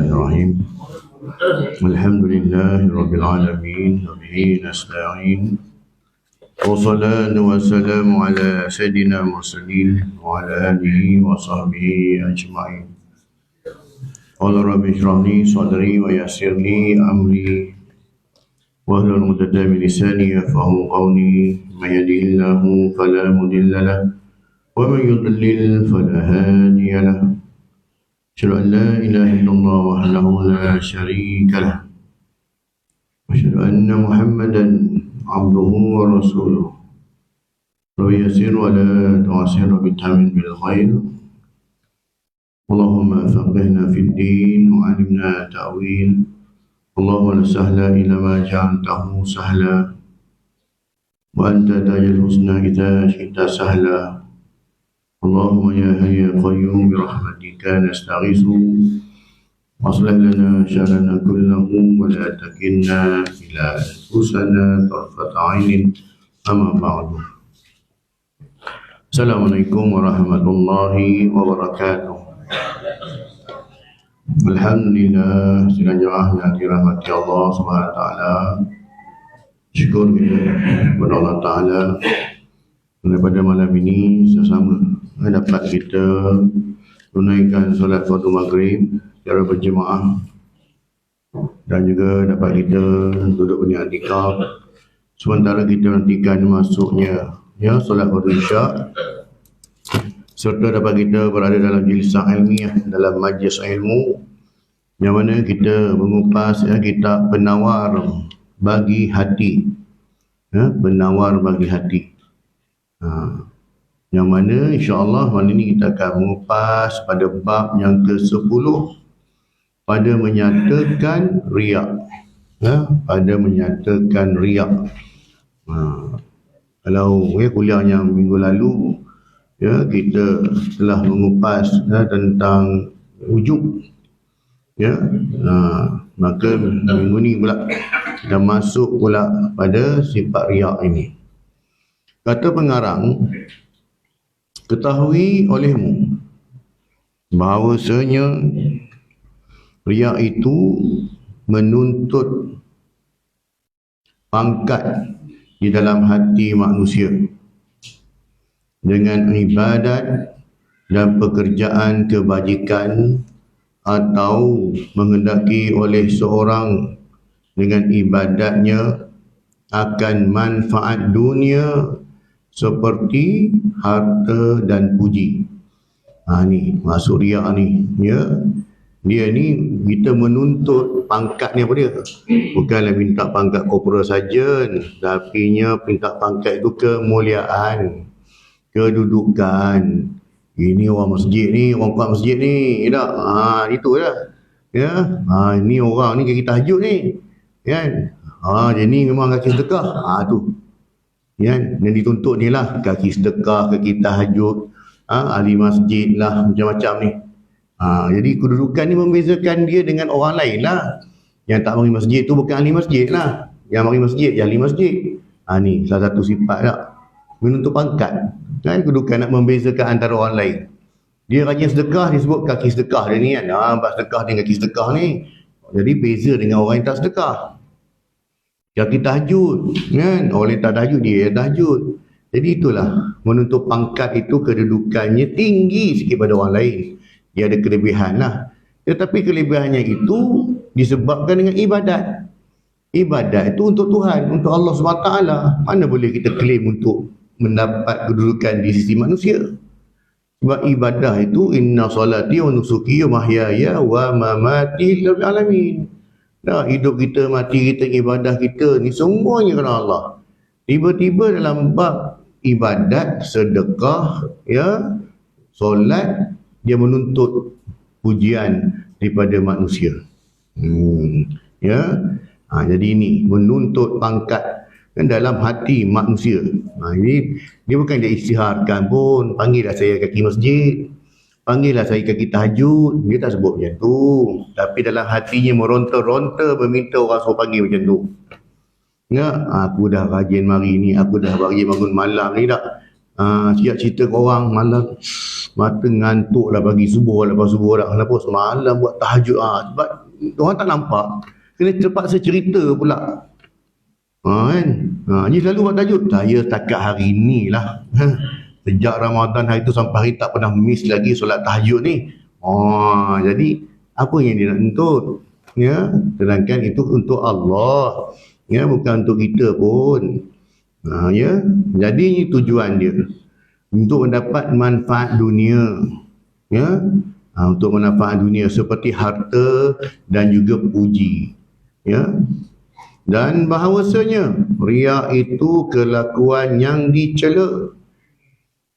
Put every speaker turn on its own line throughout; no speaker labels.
Bismillahirrahmanirrahim. Alhamdulillahirabbil alamin wa bihi nasta'in. Wassalatu wassalamu ala sayyidina mursalin wa ala alihi wa sahbihi ajma'in. Qala rabbi shrah li sadri wa yassir li amri wahlul 'uqdatam min lisani yafqahu qawli. May yahdihillahu fala mudilla lahu wa may yudlil fala hadiya lahu. أشهد أن لا إله إلا الله وحده لا شريك له وأشهد أن محمدا عبده ورسوله رب يسر ولا تعسر بالتمن بالخير اللهم فقهنا في الدين وعلمنا تأويل اللهم لا سهل إلا ما جعلته سهلا وأنت تاج الحسنى إذا شئت سهلا اللهم يا حي يا قيوم برحمتك نستغيث أصلح لنا شأننا كله ولا تكلنا إلى أنفسنا طرفة عين أما بعد. Assalamualaikum warahmatullahi wabarakatuh. Alhamdulillah, segala jemaah yang dirahmati Allah Subhanahu wa taala. Syukur kita kepada Allah Taala pada malam ini sesama dapat kita tunaikan solat waktu maghrib secara berjemaah dan juga dapat kita duduk beriktikaf sementara kita nantikan masuknya solat waktu isyak, serta dapat kita berada dalam jilsah ilmiah, dalam majlis ilmu yang mana kita mengupas kitab penawar bagi hati, penawar bagi hati. Yang mana insya-Allah malam ini kita akan mengupas pada bab yang ke-10 pada menyatakan riak. Pada menyatakan riak. Kalau kuliah yang minggu lalu kita telah mengupas tentang wujud. Maka minggu ni pula kita masuk pula pada sifat riak ini. Kata pengarang, ketahui olehmu bahawasanya riak itu menuntut pangkat di dalam hati manusia dengan ibadat dan pekerjaan kebajikan atau menghendaki oleh seorang dengan ibadatnya akan manfaat dunia seperti harta dan puji. Ni masuk riak ni. Dia ni kita menuntut pangkat ni apa dia? Bukanlah minta pangkat corporal sarjan, tapi minta pangkat itu kemuliaan, kedudukan. Ini orang masjid ni, orang kuat masjid ni, tak? Itu dah. Ni orang ni kaki tahajud ni. Kan? Dia ni memang kaki sedekah. Tu. Dan dituntut ni lah kaki sedekah, kaki tahajud, ahli masjid lah, macam-macam ni. Jadi kedudukan ni membezakan dia dengan orang lain lah. Yang tak mari masjid tu bukan ahli masjid lah. Yang mari masjid, yang ahli masjid. Ni salah satu sifat tak, menuntut pangkat. Kedudukan nak membezakan antara orang lain. Dia rajin sedekah, dia sebut kaki sedekah dia ni kan. Nampak sedekah dengan kaki sedekah ni. Jadi beza dengan orang yang tak sedekah. Kaki tahajud, kan? Orang yang tak tahajud, dia tahajud. Jadi itulah, menuntut pangkat itu kedudukannya tinggi sikit pada orang lain. Dia ada kelebihan lah. Tetapi kelebihannya itu disebabkan dengan ibadat. Ibadat itu untuk Tuhan, untuk Allah SWT. Mana boleh kita klaim untuk mendapat kedudukan di sisi manusia? Sebab ibadah itu, inna salati wa nusuki wa mahyaya wa mamati lil alamin. Hidup kita, mati kita, ibadah kita ni semuanya kerana Allah. Tiba-tiba dalam bab ibadat, sedekah, solat, dia menuntut pujian daripada manusia. Jadi ini menuntut pangkat kan dalam hati manusia. Jadi dia bukan dia isytiharkan pun, panggillah saya kaki masjid, panggillah saya kaki tahajud, dia tak sebut macam tu. Tapi dalam hatinya meronta-ronta meminta orang suruh panggil macam tu. Aku dah rajin mari ni, aku dah rajin bangun malam ni tak. Siap cerita ke orang malam mata ngantuk lah pagi subuh, lepas subuh dah. Kenapa semalam buat tahajud? Sebab orang tak nampak, kena terpaksa cerita pula. Kan? Ni selalu buat tahajud. Saya setakat hari ni lah. Sejak Ramadan hari tu sampai hari tak pernah miss lagi solat tahajud ni. Jadi apa yang dia nak tuntut? Ya, sedangkan itu untuk Allah. Ya, bukan untuk kita pun. Ya, jadi ini tujuan dia. Untuk mendapat manfaat dunia. Ya, untuk manfaat dunia seperti harta dan juga puji. Ya. Dan bahawasanya riya itu kelakuan yang dicela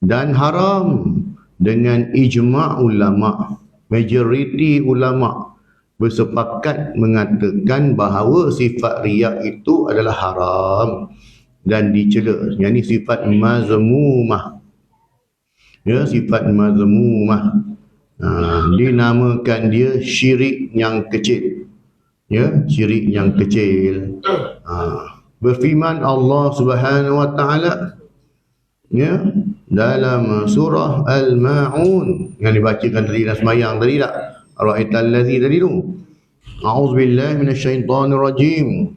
dan haram dengan ijma' ulama. Majoriti ulama bersepakat mengatakan bahawa sifat riya itu adalah haram dan dicela. Yang ini sifat mazmumah. Ya, sifat mazmumah. Dinamakan dia syirik yang kecil. Ya, syirik yang kecil. Berfirman Allah Subhanahu wa taala, ya, dalam surah Al-Ma'un yang dibacakan tadi dalam sembahyang tadi tak? Ara'aital ladzi tadi tu. A'udzubillahi minasyaitonir rajim.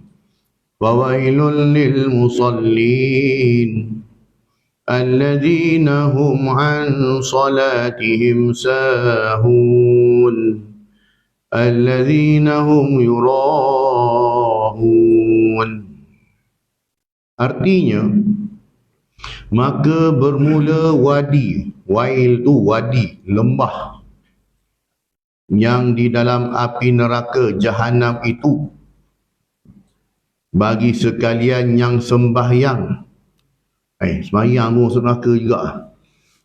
Fawailul lil musallin alladzina hum an salatihim sahun alladzina hum yura'un. Artinya, maka bermula wadi. Wail tu wadi, lembah yang di dalam api neraka Jahanam itu bagi sekalian yang sembahyang. Sembahyang pun masuk neraka juga.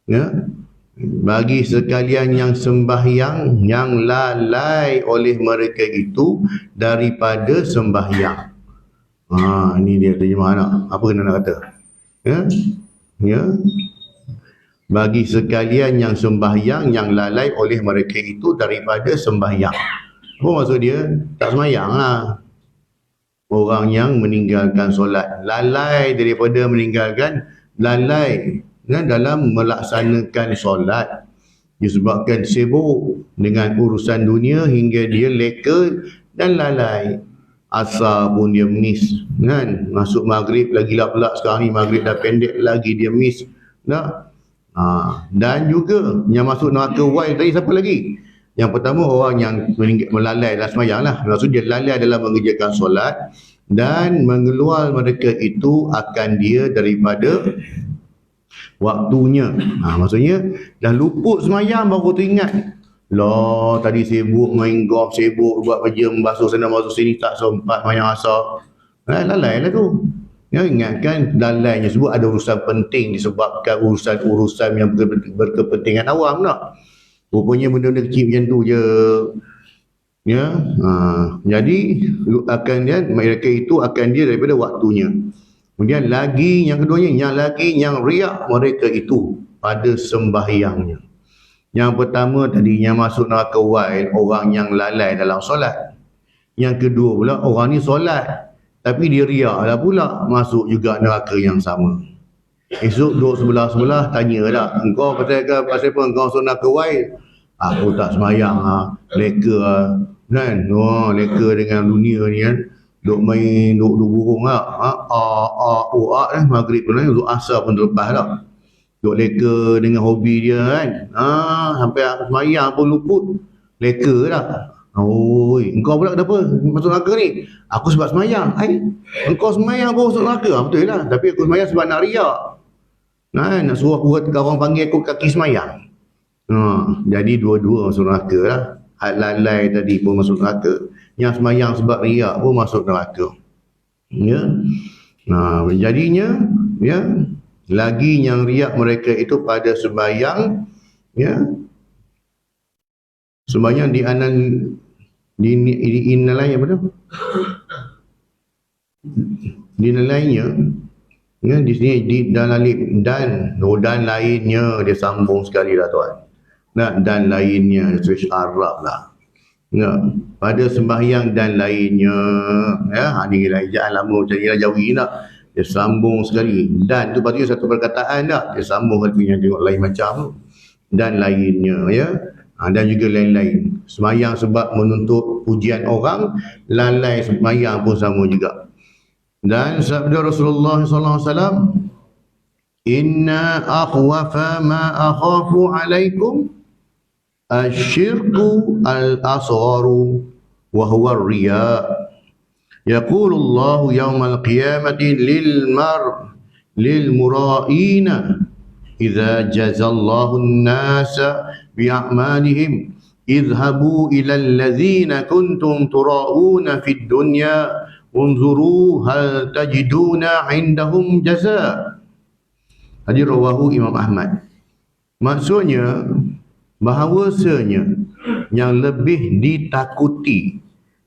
Ya. Bagi sekalian yang sembahyang, yang lalai oleh mereka itu daripada sembahyang. Ini dia terjemah nak. Apa kena nak kata? Ya. Ya. Bagi sekalian yang sembahyang, yang lalai oleh mereka itu daripada sembahyang. Apa maksud dia? Tak sembahyang lah. Orang yang meninggalkan solat. Lalai daripada meninggalkan, lalai dalam melaksanakan solat. Disebabkan sibuk dengan urusan dunia hingga dia leka dan lalai. Asar pun dia miss. Kan? Masuk maghrib lagi lah pula. Sekarang ni maghrib dah pendek lagi dia miss. Tak? Dan juga yang masuk neraka wail tadi siapa lagi? Yang pertama orang yang melalai dalam sembahyang lah. Maksud dia lalai dalam mengerjakan solat dan mengeluar mereka itu akan dia daripada waktunya. Maksudnya dah luput sembahyang baru teringat. Lah tadi sibuk main golf, sibuk buat kerja membasuh sana basuh sini, tak sempat sembahyang asar. Lalai lah tu. Ya, ingatkan lalainya sebut ada urusan penting disebabkan urusan-urusan yang berkepentingan awam tak. Rupanya benda-benda kecil macam tu je. Ya, jadi akan dia mereka itu akan dia daripada waktunya. Kemudian lagi yang keduanya, yang riak mereka itu pada sembahyangnya. Yang pertama tadi yang masuk neraka wail, orang yang lalai dalam solat. Yang kedua pula orang ni solat tapi dia riak lah pula, masuk juga neraka yang sama. Esok duduk sebelah-sebelah tanya dah, engkau pasal apa engkau masuk neraka wail? Aku tak semayang, leka kan, leka dengan dunia ni kan, duk main, duk burung lah, maghrib pun duk asar pun terlepas lah, duk leka dengan hobi dia kan, sampai semayang pun luput, leka lah. Engkau pula kenapa masuk neraka ni? Aku sebab semayang. Engkau semayang pun masuk neraka? Betul lah, tapi aku semayang sebab nak riak. Nak suruh aku orang panggil aku kaki semayang. Jadi dua-dua masuk neraka lah. Had lalai tadi pun masuk neraka, yang semayang sebab riak pun masuk neraka. Ya. Jadinya ya, lagi yang riak mereka itu pada sembayang, ya. Sembayang dinilai apa tu? Dinilainya ya, di sini dan lainnya dia sambung sekali lah tuan. Dan lainnya switch Arab lah. Ya, pada sembahyang dan lainnya, ya, ni ejaan lama macam ni lah Jawi nak. Dia sambung sekali. Dan tu patutnya satu perkataan dah. Dia sambung artinya, tengok lain macam tu. Dan lainnya, ya. Dan juga lain-lain. Semayang sebab menuntut pujian orang, lalai semayang pun sama juga. Dan sabda Rasulullah SAW, inna akhwafa ma akhafu alaikum asyirku al-asgharu wa huwa riya. Yaqulullahu yawmal qiyamati lil mura'ina idza jazallahu an-nasa bi'amalihim idhabu ila alladhina kuntum tura'una fid dunya unzuru hal tajiduna indahum jaza. Hadis rawahu Imam Ahmad. Maksudnya bahawasanya yang lebih ditakuti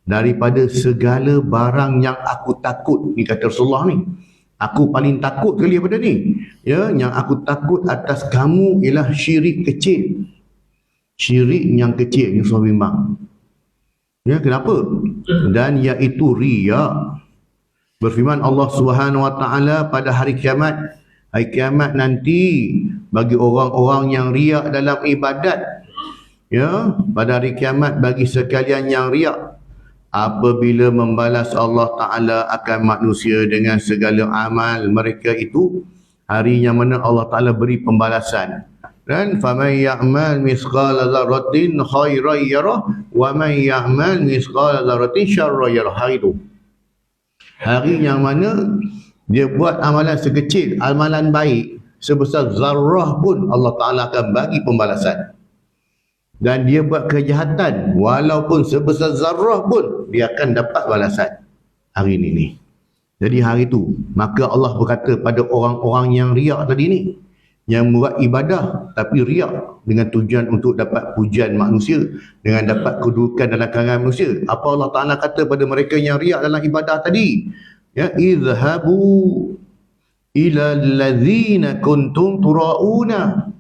daripada segala barang yang aku takut, ni kata Rasulullah ni, aku paling takut kali daripada ni, ya, yang aku takut atas kamu ialah syirik kecil. Syirik yang kecil ni Rasulullah bimbang. Ya, kenapa? Dan iaitu riya. Berfirman Allah Subhanahu wa taala pada hari kiamat, hari kiamat nanti bagi orang-orang yang riya dalam ibadat, ya, pada hari kiamat bagi sekalian yang riya, apabila membalas Allah taala akan manusia dengan segala amal mereka itu, hari yang mana Allah taala beri pembalasan. Dan faman ya'mal mithqala dzarratin khairan yarah wa man ya'mal mithqala dzarratin syarran yarah. Hari yang mana dia buat amalan sekecil, amalan baik sebesar zarrah pun Allah Ta'ala akan bagi pembalasan. Dan dia buat kejahatan walaupun sebesar zarrah pun dia akan dapat balasan hari ini. Jadi hari itu maka Allah berkata pada orang-orang yang riak tadi ni, yang buat ibadah tapi riak dengan tujuan untuk dapat pujian manusia, dengan dapat kedudukan dalam kalangan manusia. Apa Allah Ta'ala kata pada mereka yang riak dalam ibadah tadi? Ya, idhabu ila allazina kuntum tura'una.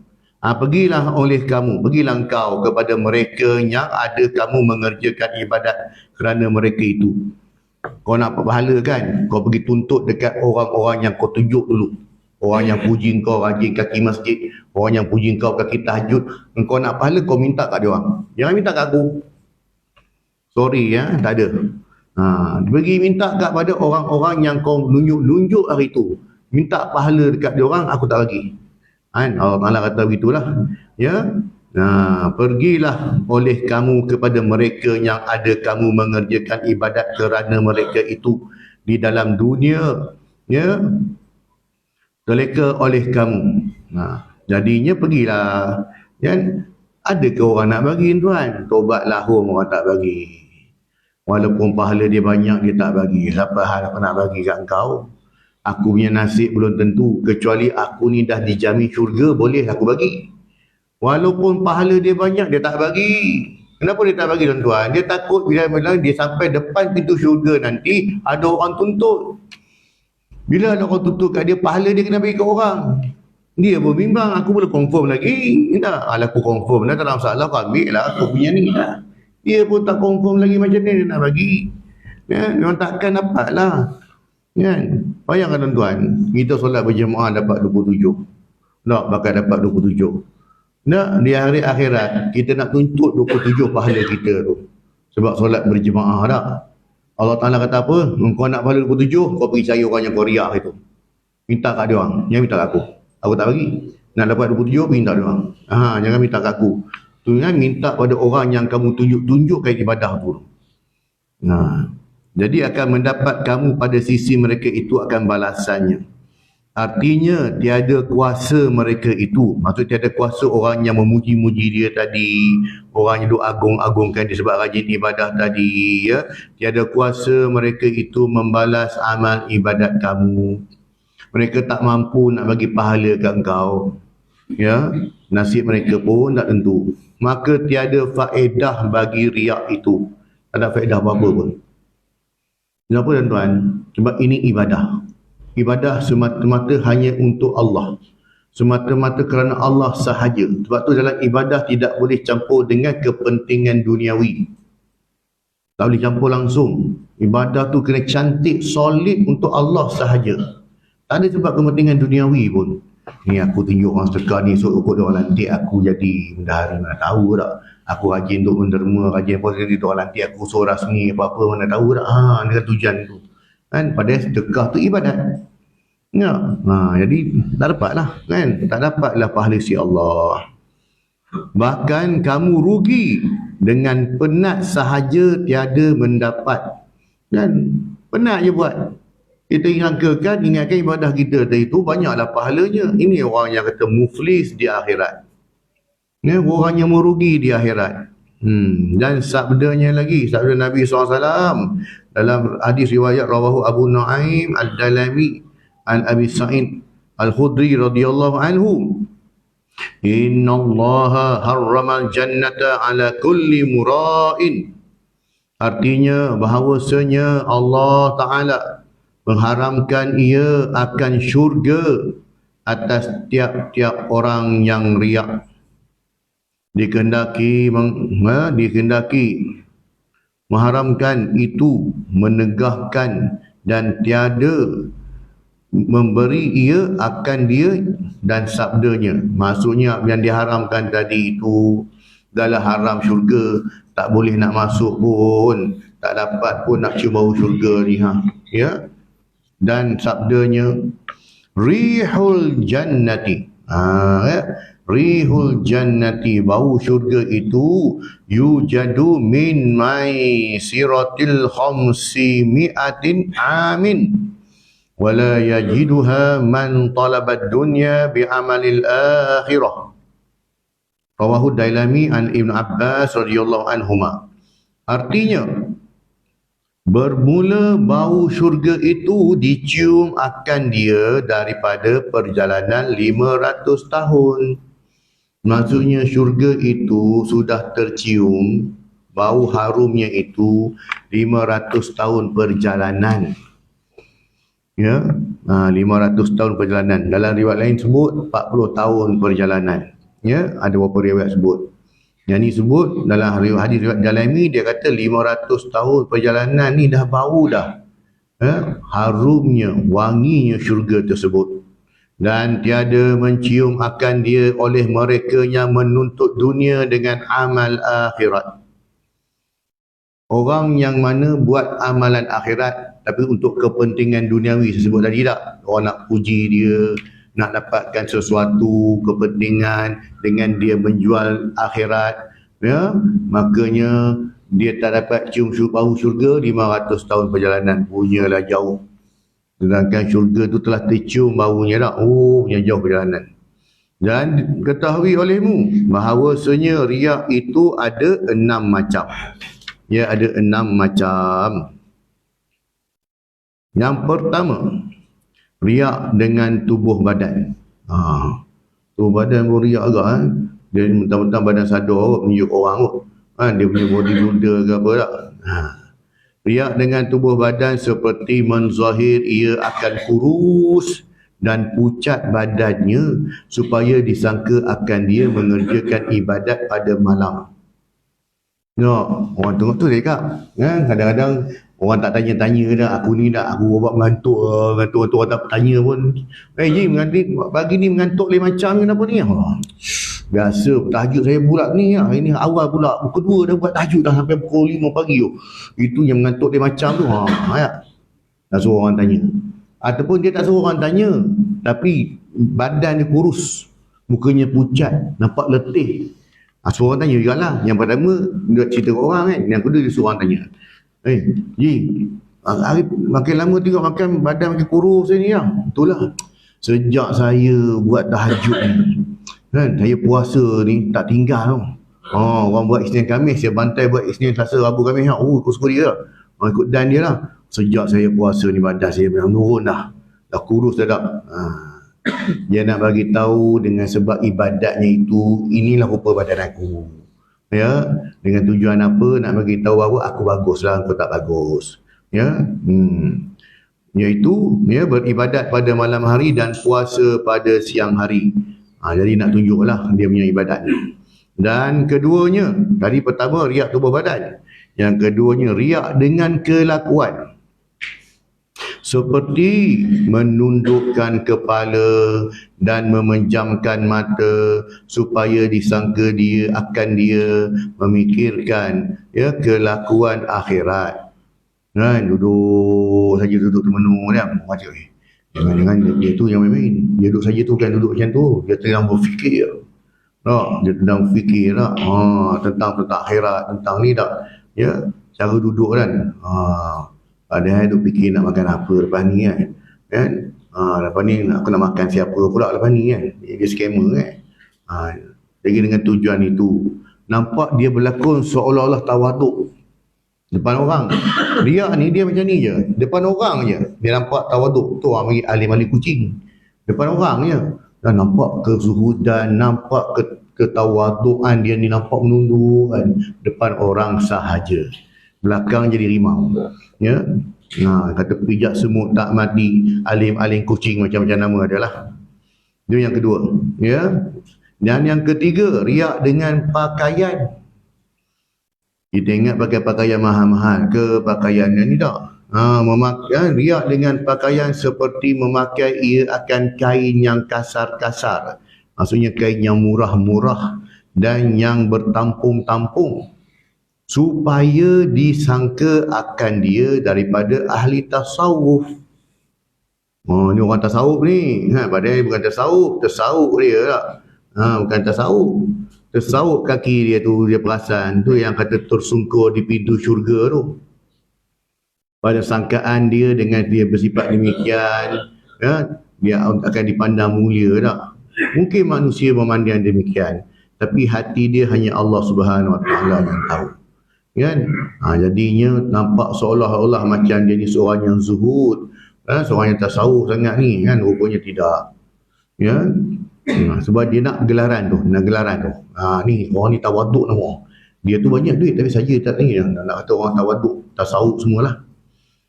Pergilah oleh kamu, pergilah engkau kepada mereka yang ada kamu mengerjakan ibadat kerana mereka itu. Kau nak pahala kan? Kau pergi tuntut dekat orang-orang yang kau tunjuk dulu. Orang yang puji kau rajin kaki masjid, orang yang puji kau kaki tahajud. Engkau nak pahala, kau minta kat dia orang. Jangan minta kat aku. Sorry ya, tak ada. Pergi minta kepada orang-orang yang kau nunjuk hari tu. Minta pahala dekat dia orang, aku tak bagi. Allah Ta'ala kata begitulah. Ya. Pergilah oleh kamu kepada mereka yang ada kamu mengerjakan ibadat kerana mereka itu di dalam dunia. Ya. Terleka oleh kamu. Jadinya pergilah. Kan? Adakah orang nak bagi tuan? Tobatlah orang tak bagi. Walaupun pahala dia banyak, dia tak bagi. Siapa hal aku nak bagi kat engkau? Aku punya nasib belum tentu. Kecuali aku ni dah dijamin syurga, boleh aku bagi. Walaupun pahala dia banyak, dia tak bagi. Kenapa dia tak bagi tuan-tuan? Dia takut bila dia sampai depan pintu syurga nanti, ada orang tuntut. Bila ada orang tuntut kat dia, pahala dia kena bagi ke orang. Dia pun bimbang, aku boleh confirm lagi. Tak, kalau aku confirm dah, tak ada masalah, aku ambil lah, aku punya ni lah. Dia pun tak confirm lagi macam ni dia nak bagi. Ya, memang takkan dapat lah. Kan? Bayangkan tuan-tuan, kita solat berjemaah dapat 27. Tak, bakal dapat 27. Nak, di hari akhirat, kita nak tuntut 27 pahala kita tu. Sebab solat berjemaah dah. Allah Ta'ala kata apa? Kau nak pahala 27, kau pergi cari orang yang kau riak itu. Minta kat dia orang. Jangan minta kat aku. Aku tak bagi. Nak dapat 27, minta dia orang. Jangan minta kat aku. Tu kan minta pada orang yang kamu tunjukkan ibadah tu. Jadi akan mendapat kamu pada sisi mereka itu akan balasannya. Artinya tiada kuasa mereka itu. Maksud tiada kuasa orang yang memuji-muji dia tadi, orang yang agung-agungkan dia sebab rajin ibadah tadi, ya. Tiada kuasa mereka itu membalas amal ibadat kamu. Mereka tak mampu nak bagi pahala kat engkau. Ya, nasib mereka pun tak tentu. Maka tiada faedah bagi riak itu. Tak ada faedah apa-apa pun. Kenapa tuan-tuan? Sebab ini ibadah. Ibadah semata-mata hanya untuk Allah. Semata-mata kerana Allah sahaja. Sebab tu dalam ibadah tidak boleh campur dengan kepentingan duniawi. Tak boleh campur langsung. Ibadah tu kena cantik, solid untuk Allah sahaja. Tak ada sebab kepentingan duniawi pun. Ni aku tunjuk orang sedekah ni, so ikut orang lantik aku jadi bendahara, mana tahu tak. Aku rajin untuk menderma, rajin positif untuk orang lantik aku so rasmi apa-apa, mana tahu tak. Dengan tujuan tu. Kan, padahal sedekah tu ibadat. Ya. Jadi tak dapatlah kan. Tak dapatlah pahala si Allah. Bahkan kamu rugi dengan penat sahaja tiada mendapat. Kan, penat je buat. Kita ingatkan ibadah kita tadi itu banyaklah pahalanya. Ini orang yang kata muflis di akhirat. Ya, orang yang merugi di akhirat. Dan sabdanya lagi, sabda Nabi SAW dalam hadis riwayat rawahu Abu Nuaim Al-Dalami an Abi Sa'id Al-Khudri radhiyallahu anhu. Inna Allaha harramal jannata ala kulli mura'in. Artinya bahawasanya Allah Ta'ala mengharamkan ia akan syurga atas tiap-tiap orang yang riak. Dikehendaki mengharamkan itu, menegahkan dan tiada memberi ia akan dia dan sabdanya. Maksudnya yang diharamkan tadi itu adalah haram syurga, tak boleh nak masuk pun, tak dapat pun nak cium bau syurga ni. Ya. Dan sabdanya rihul jannati, rihul jannati, bau syurga itu yujadu min maisiratil khamsi mi'atin amin wala yajiduha man talabad dunya bi'amalil akhirah. Rawahu Dailami an Ibn Abbas radhiyallahu anhuma. Artinya bermula bau syurga itu dicium akan dia daripada perjalanan 500 tahun. Maksudnya syurga itu sudah tercium bau harumnya itu 500 tahun perjalanan. Ya, 500 tahun perjalanan. Dalam riwayat lain sebut 40 tahun perjalanan. Ya, ada beberapa riwayat sebut. Yang ni sebut dalam hadis riwayat Dalami, dia kata 500 tahun perjalanan ni dah bau dah. Harumnya, wanginya syurga tersebut. Dan tiada mencium akan dia oleh mereka yang menuntut dunia dengan amal akhirat. Orang yang mana buat amalan akhirat tapi untuk kepentingan duniawi, saya sebut tadi tak? Orang nak puji dia, nak dapatkan sesuatu kepentingan dengan dia menjual akhirat, ya, makanya dia tak dapat cium bau syurga 500 tahun perjalanan, punyalah jauh. Sedangkan syurga tu telah tercium baunya dah, punya jauh perjalanan. Dan ketahui olehmu bahawasanya riak itu ada 6 macam. Ya, ada 6 macam. Yang pertama, riak dengan tubuh badan. Tubuh badan pun riak agak. Dia mentang-mentang badan sadar menunjuk orang kot. Dia punya bodybuilder ke apa tak. Riak dengan tubuh badan seperti menzahir ia akan kurus dan pucat badannya supaya disangka akan dia mengerjakan ibadat pada malam. Orang tengok tu cakap, kadang-kadang orang tak tanya-tanya dah, aku ni dah, aku buat mengantuk, orang tak tanya pun. Ji, pagi ni mengantuk lain macam kenapa ni? Biasa tahajud saya pula ni, ini awal pula, kedua dah buat tahajud dah sampai pukul 5 pagi tu. Itu yang mengantuk lain macam tu. Tak suruh orang tanya. Ataupun dia tak suruh orang tanya, tapi badan dia kurus, mukanya pucat, nampak letih. Suruh orang tanya juga lah. Yang pertama, dia cerita ke orang kan. Yang kedua, dia suruh orang tanya. Ji, makin lama tengok makan badan makin kurus ni ya. Itulah. Sejak saya buat tahajud ni, kan, saya puasa ni tak tinggal tau. Orang buat Isnin Khamis, saya bantai buat Isnin Selasa Rabu Khamis. Ikut dia lah. Ikut dan dia lah. Sejak saya puasa ni badan saya memang turun dah. Dah kurus dah tak. Dia nak bagi tahu dengan sebab ibadatnya itu, inilah rupa badan aku. Ya, dengan tujuan apa? Nak bagi tahu bahawa aku baguslah, aku tak bagus. Ya. Iaitu beribadat pada malam hari dan puasa pada siang hari. Jadi nak tunjuklah dia punya ibadat. Dan keduanya, tadi pertama riak tubuh badan. Yang keduanya riak dengan kelakuan. seperti menundukkan kepala dan memejamkan mata supaya disangka dia memikirkan kelakuan akhirat. Kan duduk saja, duduk termenung dia macam ni. Jangan dia tu yang main-main. Dia duduk saja tu, kan duduk macam tu, dia tengah berfikir. Dia sedang fikir tentang akhirat, tentang ni tak. Cara duduk kan. Padahal duk fikir nak makan apa lepas ni kan. Lepas ni aku nak makan siapa pula lepas ni kan. Dia scammer kan. Jadi dengan tujuan itu, nampak dia berlakon seolah-olah tawaduk depan orang. Riak ni dia macam ni je. Depan orang je dia nampak tawaduk. Tu orang panggil alim-alim kucing. Depan orang je. Dan nampak kezuhudan, nampak ketawadukan dia ni, nampak menundukkan depan orang sahaja. Belakang jadi rimau. Kata pijak semut tak mati, alim-alim kucing, macam-macam nama adalah. Itu yang kedua. Dan yang ketiga, riak dengan pakaian. Kita ingat pakai pakaian mahal-mahal ke pakaian yang ni tak? Riak dengan pakaian seperti memakai ia akan kain yang kasar-kasar. Maksudnya kain yang murah-murah dan yang bertampung-tampung, supaya disangka akan dia daripada ahli tasawuf. Ni orang tasawuf ni. Padahal bukan tasawuf. Tasawuf dia tak. Bukan tasawuf. Tasawuf kaki dia tu, dia perasan. Tu yang kata tersungkur di pintu syurga tu. Pada sangkaan dia dengan dia bersifat demikian, dia akan dipandang mulia tak. Mungkin manusia memandang demikian, tapi hati dia hanya Allah Subhanahu Wa Taala yang tahu. Kan? Jadinya nampak seolah-olah macam dia ni seorang yang zuhud, seorang yang tasawuf sangat ni kan. Rupanya tidak. Sebab dia nak gelaran tu. Ni orang ni tawaduk nama. Dia tu banyak duit tapi saja tak ni nak kata orang tawaduk, tasawuf semualah.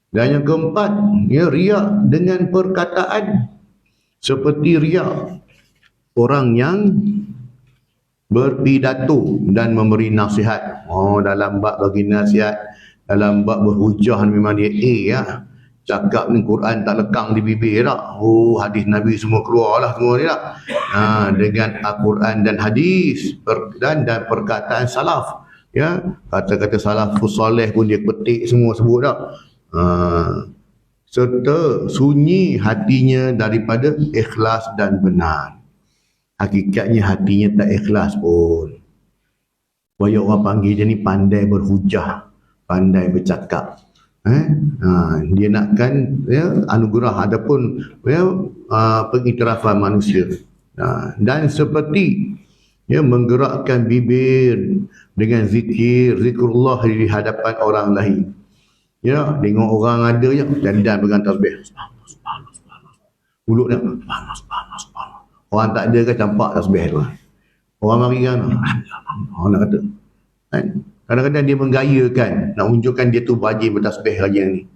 Dan yang keempat, riak dengan perkataan, seperti riak orang yang berpidato dan memberi nasihat. Dalam bab bagi nasihat, dalam bab berhujah memang dia cakap ni Quran tak lekang di bibir tak. Hadis Nabi semua keluarlah semua ni tak. Dengan Al-Quran dan hadis dan perkataan salaf. Kata-kata salafus soleh pun dia petik semua sebut tak. Serta sunyi hatinya daripada ikhlas dan benar. Hakikatnya hatinya tak ikhlas pun. Banyak orang panggil dia ni pandai berhujah, pandai bercakap. Dia nakkan anugerah ataupun pengiktirafan manusia. Dan seperti menggerakkan bibir dengan zikrullah di hadapan orang lain. Tengok orang ada je dandan pegang tasbih. Subhanallah. Mulut dia subhanallah. Orang tak ada ke campak tasbih tu. Orang mari kan orang nak kata. Kadang-kadang dia menggayakan, nak tunjukkan dia tu rajin bertasbih aja ni.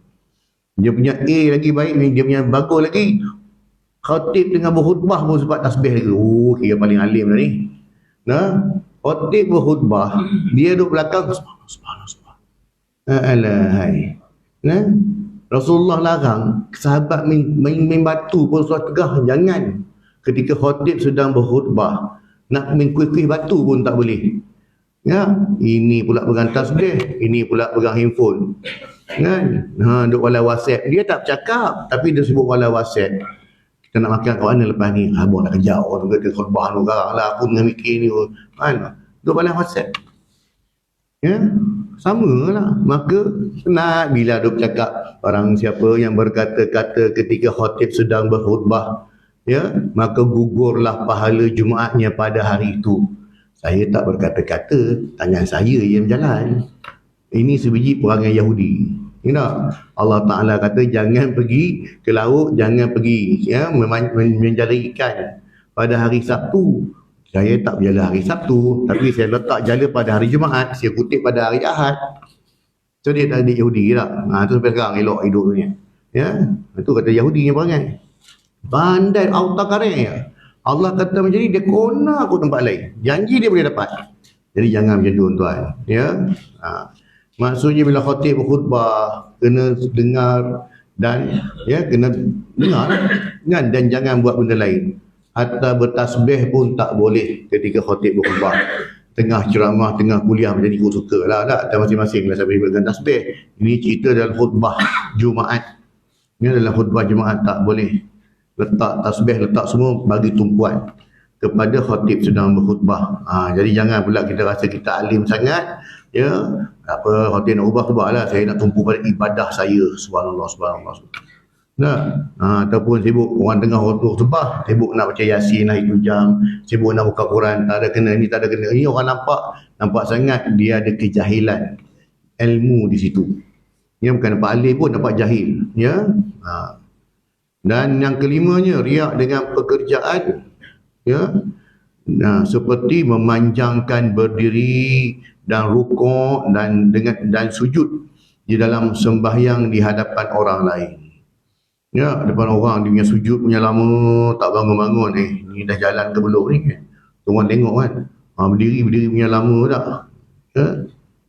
Dia punya A lagi baik ni, dia punya bagus lagi. Khatib tengah berkhutbah pun sebab tasbih lagi. Kira paling alim dah ni. Khatib berkhutbah, dia duduk belakang subhanallah. Alahai. Rasulullah larang sahabat main batu pun suatu tegah, jangan. Ketika khatib sedang berkhutbah, nak main kuih-kuih batu pun tak boleh. Ini pula pegang tasbih, ini pula pegang handphone. Duk wala WhatsApp. Dia tak bercakap, tapi dia sebut wala WhatsApp. Kita nak makan kat mana lepas ni? Abang nak kejar orang tu, kata khutbah tu sekarang lah, aku dengan mikir ni. Duk wala WhatsApp. Sama lah. Maka senang bila duk bercakap, orang siapa yang berkata-kata ketika khatib sedang berkhutbah, maka gugurlah pahala Jumaatnya pada hari itu. Saya tak berkata-kata, tangan saya yang berjalan. Ini sebiji perangai Yahudi. Allah Ta'ala kata jangan pergi ke laut, jangan pergi mencari ikan pada hari Sabtu. Saya tak berjala hari Sabtu, tapi saya letak jala pada hari Jumaat, saya kutip pada hari Ahad. So dia tak ada Yahudi tak? Itu sampai sekarang elok hidup dunia. Itu kata Yahudi yang perangai. Bandai autakare. Allah kata macam ni, dia kona aku tempat lain. Janji dia boleh dapat. Jadi jangan macam tu tuan. Maksudnya bila khatib berkhutbah, kena dengar Dan ya kena dengar kan, dan jangan buat benda lain. Hatta bertasbih pun tak boleh ketika khatib berkhutbah. Tengah ceramah, tengah kuliah menjadi ikut suka lah, tak masing-masing lah sambil dengan tasbih. Ini cerita dalam khutbah Jumaat. Ini adalah khutbah Jumaat, tak boleh letak tasbih, letak semua bagi tumpuan kepada khatib sedang berkhutbah. Jadi jangan pula kita rasa kita alim sangat, ya, apa khatib nak ubah lah, saya nak tumpu pada ibadah saya, subhanallah, subhanallah. Nah, ataupun sibuk orang tengah khutbah, sibuk nak baca Yasin lah itu jam, sibuk nak buka Quran, tak ada kena ni, tak ada kena ni. Orang nampak sangat dia ada kejahilan ilmu di situ. Dia bukan nampak alim pun, nampak jahil, ya. Dan yang kelimanya, riak dengan pekerjaan, ya. Nah, seperti memanjangkan berdiri dan rukuk dan sujud di dalam sembahyang di hadapan orang lain. Ya, depan orang dia punya sujud punya lama, tak bangun-bangun. Ni dah jalan ke belum ni? Orang tengok kan. Berdiri punya lama tak? Ya?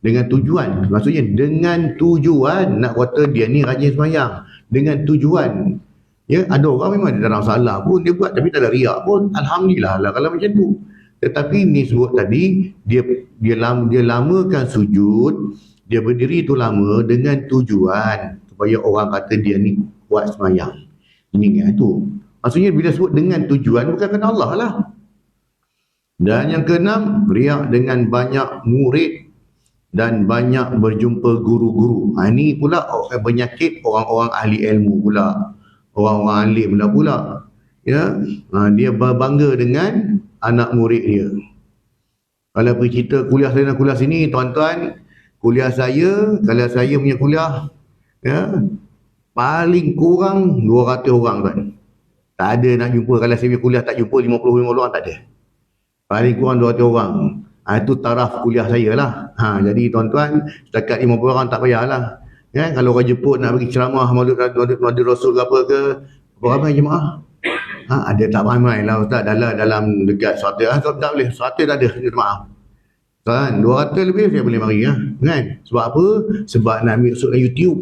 Dengan tujuan. Maksudnya dengan tujuan nak kata dia ni rajin sembahyang. Dengan tujuan. Ya, ada orang memang dia dalam salah pun dia buat tapi tak ada riak pun. Alhamdulillah lah kalau macam tu. Tetapi ni sebut tadi dia lamakan sujud, dia berdiri tu lama dengan tujuan supaya orang kata dia ni buat sembahyang. Ini tu. Maksudnya bila sebut dengan tujuan bukan kerana Allah lah. Dan yang keenam, riak dengan banyak murid dan banyak berjumpa guru-guru. Ini pula penyakit orang-orang ahli ilmu pula. Orang-orang alim pula. Ya, dia berbangga dengan anak murid dia. Kalau pergi cerita kuliah sana kuliah sini, tuan-tuan, kuliah saya, kalau saya punya kuliah, ya, paling kurang 200 orang tuan. Tak ada nak jumpa, kalau saya punya kuliah tak jumpa 50 orang, tak ada. Paling kurang 200 orang. Itu taraf kuliah saya lah. Jadi tuan-tuan, setakat 50 orang tak payahlah. Ya, kalau orang jemput nak bagi ceramah maulid Rasul ke apa ke, berapa ramai jemaah? Ada tak ramai lah Ustaz dalam dekat 100. Tak boleh, 100 tak ada, maaf. Kan 200 lebih saya boleh mari kan. Sebab apa? Sebab nak ambil masuk dalam YouTube.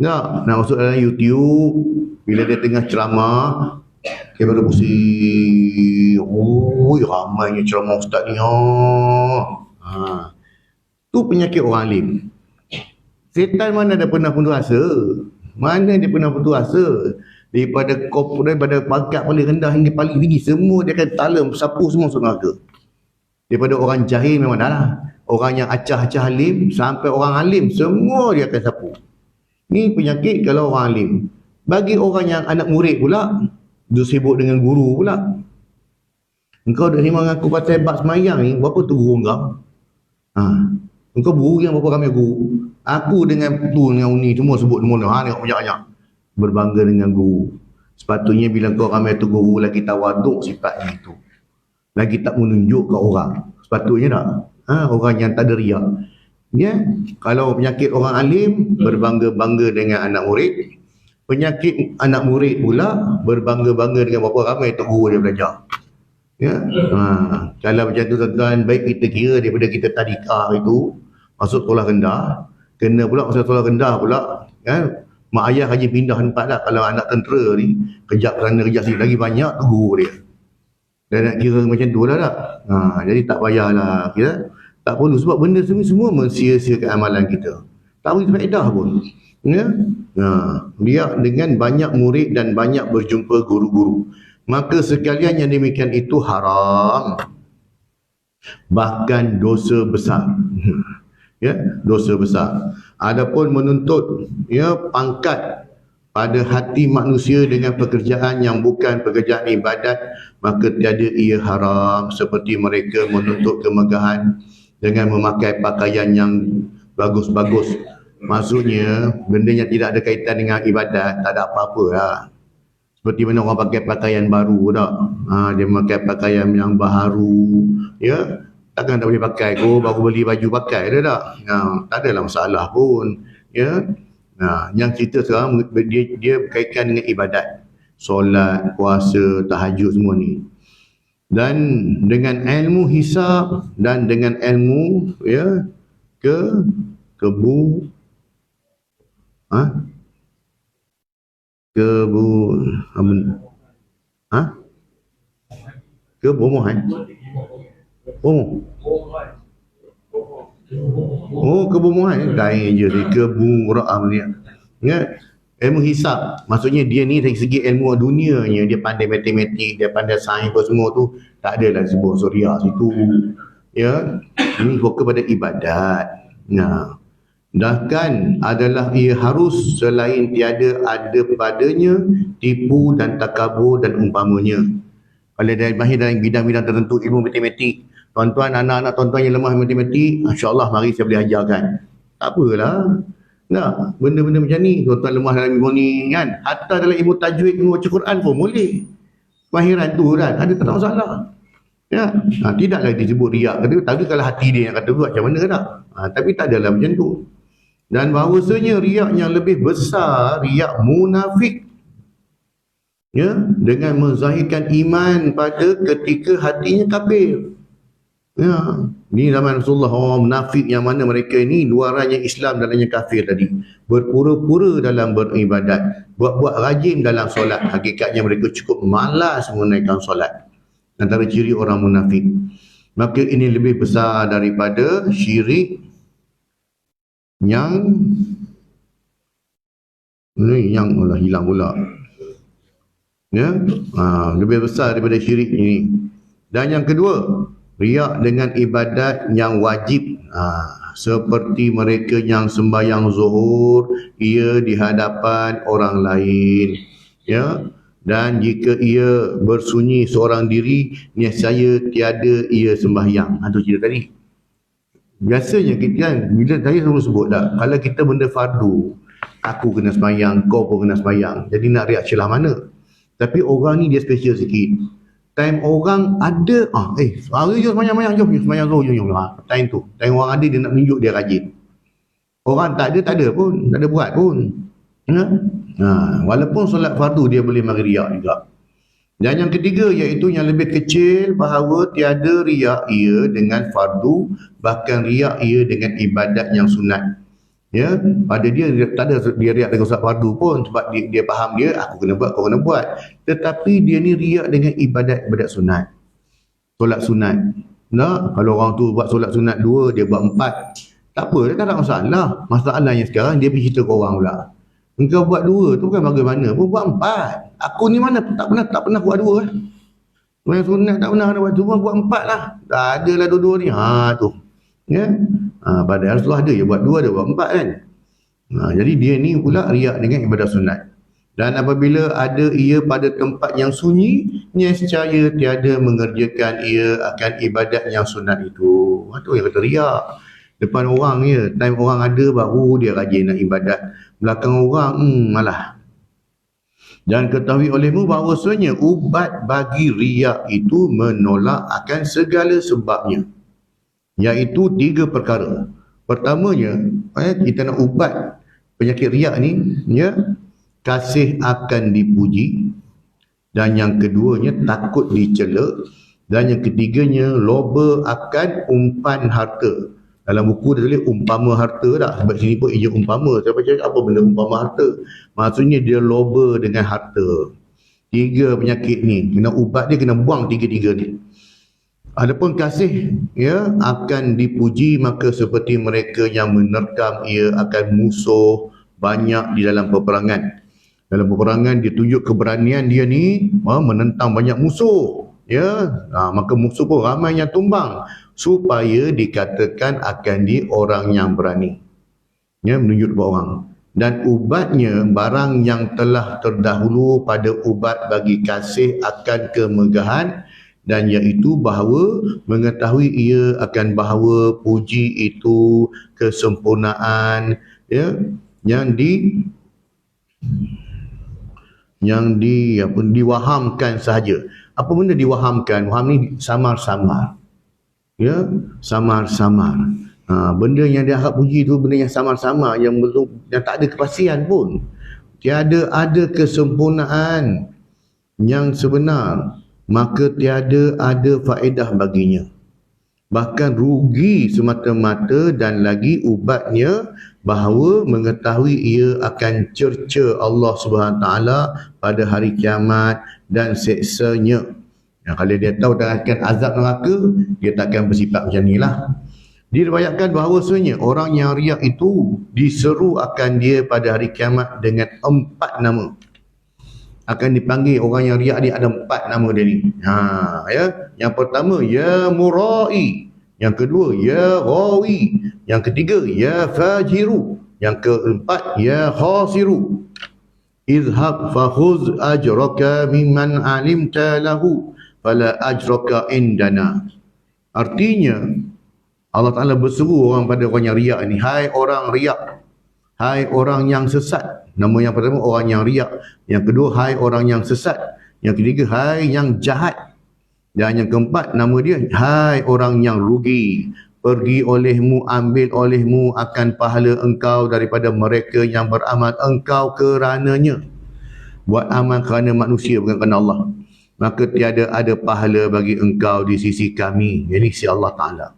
Nak masuk dalam YouTube, bila dia tengah ceramah, dia baru pusing. Ramainya ceramah Ustaz ni. Tu penyakit orang alim. Setan mana ada pernah putus asa? Mana dia pernah putus asa? Daripada pangkat paling rendah hingga paling tinggi, semua dia akan talam, sapu semua masuk neraka. Daripada orang jahil memang dah lah. Orang yang acah-acah alim, sampai orang alim, semua dia akan sapu. Ni penyakit kalau orang alim. Bagi orang yang anak murid pula, dia sibuk dengan guru pula. Engkau dah terima aku pasal bab semayang ni, berapa tu guru engkau? Engkau guru yang berapa ramai guru? Aku dengan tu dengan uni semua sebut semua tengok banyak-banyak. Berbangga dengan guru. Sepatutnya bila kau ramai tu guru lagi tawaduk sifatnya itu. Lagi tak menunjuk ke orang. Sepatutnya tak? Orang yang tak ada riak. Ya, kalau penyakit orang alim berbangga-bangga dengan anak murid. Penyakit anak murid pula berbangga-bangga dengan berapa ramai tu guru dia belajar. Ya. Kalau macam tu tuan-tuan, baik kita kira daripada kita tadikah itu masuk sekolah rendah, kena pula masuk sekolah rendah pula, kan? Mak ayah rajin pindah tempat lah. Kalau anak tentera ni kejap sana kejap sini, lagi banyak tu guru dia. Dan nak kira macam tu lah tak? Jadi tak payahlah kira. Tak perlu, sebab benda semua mensia-siakan amalan kita. Tak beri faedah pun. Ya? Dia dengan banyak murid dan banyak berjumpa guru-guru. Maka sekalian yang demikian itu haram. Bahkan dosa besar. Ya, dosa besar. Adapun menuntut pangkat pada hati manusia dengan pekerjaan yang bukan pekerjaan ibadat, maka tiada ia haram, seperti mereka menuntut kemegahan dengan memakai pakaian yang bagus-bagus. Maksudnya benda yang tidak ada kaitan dengan ibadat, tak ada apa-apa lah. Seperti mana orang pakai pakaian baru tak? Dia memakai pakaian yang baharu, ya. Takkan tak boleh pakai kau baru beli baju pakai dia tak? Tak adalah masalah pun, ya. Yang cerita sekarang dia berkaitan dengan ibadat, solat, puasa, tahajud semua ni. Dan dengan ilmu hisab dan dengan ilmu Ha? Kebomohan. Oh. Oh, kebomohan. Lain je dia. Keburaan dia. Ingat? Ilmu hisab. Maksudnya dia ni dari segi ilmu dunianya, dia pandai matematik, dia pandai sains apa semua tu. Tak adalah sebut suria situ. Ya. Ini fokus pada ibadat. Nah. Bahkan adalah ia harus selain tiada ada padanya tipu dan takabur dan umpamanya. Kalau dia mahir dalam bidang-bidang tertentu ilmu matematik, tuan-tuan, anak-anak tuan-tuan yang lemah matematik, insya-Allah mari saya boleh ajarkan. Tak apalah. Nah, benda-benda macam ni, tuan-tuan lemah dalam ilmu ni kan, hatta dalam ilmu tajwid, ilmu baca Quran pun boleh. Kemahiran tu kan, ada tak masalah. Ya, tidaklah disebut riak. Tapi kalau hati dia yang kata buat macam mana tak? Tapi tak adalah macam tu. Dan bahawasanya riak yang lebih besar, riak munafik. Ya, dengan menzahirkan iman pada ketika hatinya kafir. Ya, ni zaman Rasulullah, orang munafik yang mana mereka ni luarannya Islam dalamnya kafir tadi. Berpura-pura dalam beribadat, buat-buat rajin dalam solat. Hakikatnya mereka cukup malas menunaikan solat. Antara ciri orang munafik. Maka ini lebih besar daripada syirik yang hilang pula. Ya, lebih besar daripada syirik ini. Dan yang kedua, riak dengan ibadat yang wajib, seperti mereka yang sembahyang zuhur ia di hadapan orang lain, ya, dan jika ia bersunyi seorang diri nescaya tiada ia sembahyang. Itu cerita tadi. Biasanya kita kan, bila saya selalu sebut dah, kalau kita benda fardu, aku kena sembahyang, kau pun kena sembahyang, jadi nak riak celah mana? Tapi orang ni dia special sikit. Time orang ada, hari jom sembahyang, jom sembahyang zuhur, jom. Time tu, time orang ada dia nak menunjuk dia rajin. Orang tak ada pun, tak ada buat pun. Walaupun solat fardu dia boleh mari riak juga. Dan yang ketiga iaitu yang lebih kecil, bahawa tiada riak ia dengan fardu, bahkan riak ia dengan ibadat yang sunat. Ya, pada dia tak ada dia riak dengan solat fardu pun, sebab dia faham dia aku kena buat, kau kena buat. Tetapi dia ni riak dengan ibadat sunat. Solat sunat. Nah, kalau orang tu buat solat sunat 2, dia buat 4. Tak apa, dia tak ada masalah. Masalahnya sekarang dia pergi cerita ke orang pula. Engkau buat 2 tu bukan bagaimana pun, buat 4. Aku ni mana tak pernah buat 2 lah. Yang sunat tak pernah buat 2, buat 4 lah. Tak adalah dua-dua ni. Tu. Ya. Padahal Rasulullah ada je buat 2, ada buat 4 kan. Jadi dia ni pula riak dengan ibadah sunat. Dan apabila ada ia pada tempat yang sunyi, nescaya tiada mengerjakan ia akan ibadat yang sunat itu. Itu yang kata riak. Depan orang je, time orang ada baru dia rajin nak ibadat. Belakang orang, malah. Dan ketahui olehmu bahawasanya ubat bagi riak itu menolak akan segala sebabnya. Iaitu 3 perkara. Pertamanya, kita nak ubat penyakit riak ni, ya, kasih akan dipuji. Dan yang keduanya, takut dicela. Dan yang ketiganya, loba akan umpan harta. Dalam buku dia tulis umpama harta tak? Sebab sini pun ia umpama. Saya baca apa benda umpama harta? Maksudnya dia loba dengan harta. 3 penyakit ni. Kena ubat dia, kena buang 3-3 ni. Adapun kasih, ya, akan dipuji, maka seperti mereka yang menerkam ia akan musuh banyak di dalam peperangan. Dalam peperangan dia tunjuk keberanian dia ni, menentang banyak musuh. Ya, maka musuh pun ramai yang tumbang supaya dikatakan akan dia orang yang berani. Ya, menunjuk kepada orang. Dan ubatnya barang yang telah terdahulu pada ubat bagi kasih akan kemegahan, dan iaitu bahawa mengetahui ia akan bahawa puji itu kesempurnaan, ya, yang diwahamkan sahaja. Apa benda diwahamkan? Waham ni samar-samar. Ya, samar-samar. Benda yang dia harap puji tu benda yang samar-samar, yang belum, yang tak ada kepastian pun. Tiada ada kesempurnaan yang sebenar, maka tiada ada faedah baginya. Bahkan rugi semata-mata, dan lagi ubatnya bahawa mengetahui ia akan cerca Allah Subhanahu Taala pada hari kiamat dan seksanya. Kalau dia tahu akan azab neraka, dia takkan bersifat macam ni lah. Diriwayatkan bahawasanya orang yang riak itu diseru akan dia pada hari kiamat dengan 4 nama. Akan dipanggil orang yang riak ni, ada 4 nama dia ni. Ya. Yang pertama, ya murai. Yang kedua, ya ghawi. Yang ketiga, ya fajiru. Yang keempat, ya khasiru. Izhab fakhuz ajraka mimman alimta lahu fala ajraka indana. Artinya, Allah Ta'ala berseru pada orang yang riak ni, hai orang riak, hai orang yang sesat. Nama yang pertama orang yang riak, yang kedua hai orang yang sesat, yang ketiga hai yang jahat, dan yang keempat nama dia hai orang yang rugi. Pergi olehmu, ambil olehmu akan pahala engkau daripada mereka yang beramal engkau kerananya. Buat amal kerana manusia, bukan kerana Allah, maka tiada ada pahala bagi engkau di sisi kami, yakni si Allah Ta'ala.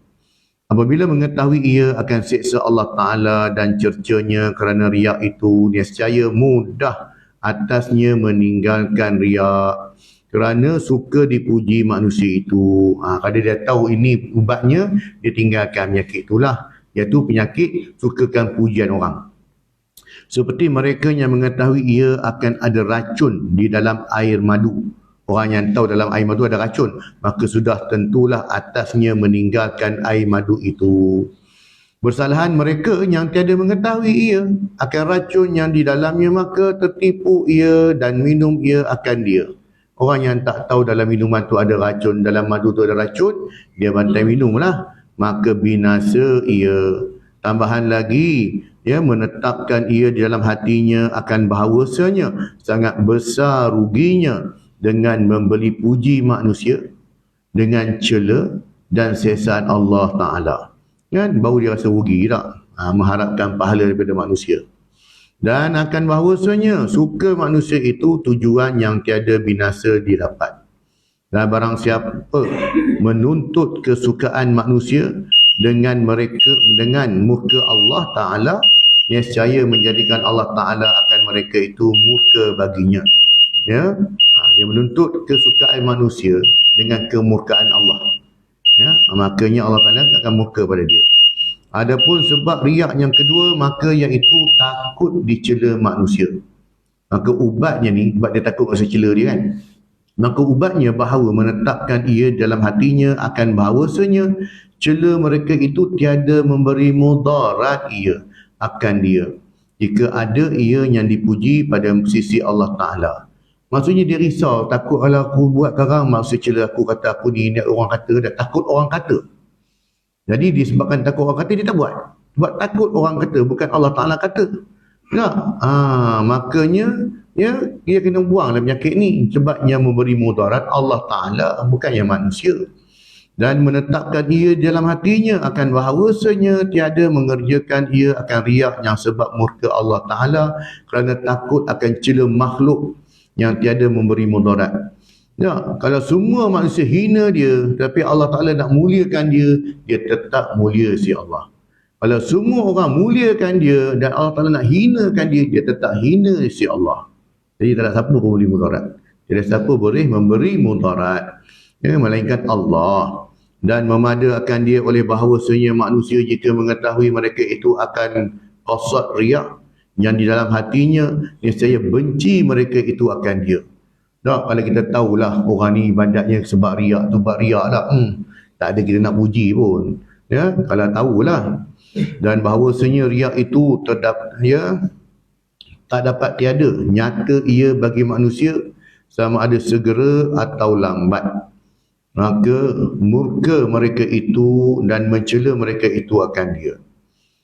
Apabila mengetahui ia akan siksa Allah Ta'ala dan cercanya kerana riak itu, nescaya mudah atasnya meninggalkan riak kerana suka dipuji manusia itu. Kalau dia tahu ini ubatnya, dia tinggalkan penyakit itulah, iaitu penyakit sukakan pujian orang. Seperti mereka yang mengetahui ia akan ada racun di dalam air madu. Orang yang tahu dalam air madu ada racun, maka sudah tentulah atasnya meninggalkan air madu itu. Bersalahan mereka yang tiada mengetahui ia akan racun yang di dalamnya, maka tertipu ia dan minum ia akan dia. Orang yang tak tahu dalam minuman tu ada racun, dalam madu tu ada racun, dia bantai minumlah, maka binasa ia. Tambahan lagi, menetapkan ia di dalam hatinya akan bahawasanya sangat besar ruginya dengan membeli puji manusia dengan cela dan sesat Allah Ta'ala. Kan? Baru dia rasa rugi tak? Mengharapkan pahala daripada manusia. Dan akan bahawasanya suka manusia itu tujuan yang tiada binasa didapat. Dan barang siapa menuntut kesukaan manusia dengan murka Allah Ta'ala, nescaya menjadikan Allah Ta'ala akan mereka itu murka baginya. Ya, dia menuntut kesukaan manusia dengan kemurkaan Allah. Ya, makanya Allah Ta'ala akan murka pada dia. Adapun sebab riak yang kedua, maka iaitu takut dicela manusia. Maka ubatnya ni, sebab dia takut rasa cela dia kan, maka ubatnya bahawa menetapkan ia dalam hatinya akan bahawasanya cela mereka itu tiada memberi mudarat ia akan dia, jika ada ia yang dipuji pada sisi Allah Ta'ala. Maksudnya dia risau, takut kalau aku buat sekarang maksud cela aku, kata aku ni orang kata, dah takut orang kata. Jadi disebabkan takut orang kata, dia tak buat. Sebab takut orang kata, bukan Allah Ta'ala kata. Makanya dia kena buanglah penyakit ni, sebab yang memberi mudarat Allah Ta'ala, bukan yang manusia. Dan menetapkan ia dalam hatinya akan bahawasanya tiada mengerjakan ia akan riak yang sebab murka Allah Ta'ala, kerana takut akan cela makhluk yang tiada memberi mudarat. Kalau semua manusia hina dia, tapi Allah Ta'ala nak muliakan dia, dia tetap mulia si Allah. Kalau semua orang muliakan dia dan Allah Ta'ala nak hinakan dia, dia tetap hina si Allah. Jadi tak ada siapa pun boleh mudarat. Tidak ada siapa boleh memberi mudarat, melainkan Allah. Dan memadakan dia oleh bahawasanya manusia jika mengetahui mereka itu akan qasad riak yang di dalam hatinya, nescaya benci mereka itu akan dia. Kalau kita tahulah orang ni ibadatnya sebab riak tu, buat riak lah, tak ada kita nak puji pun. Kalau tahulah. Dan bahawasanya riak itu tak dapat tiada, nyata ia bagi manusia sama ada segera atau lambat. Maka murka mereka itu dan mencela mereka itu akan dia.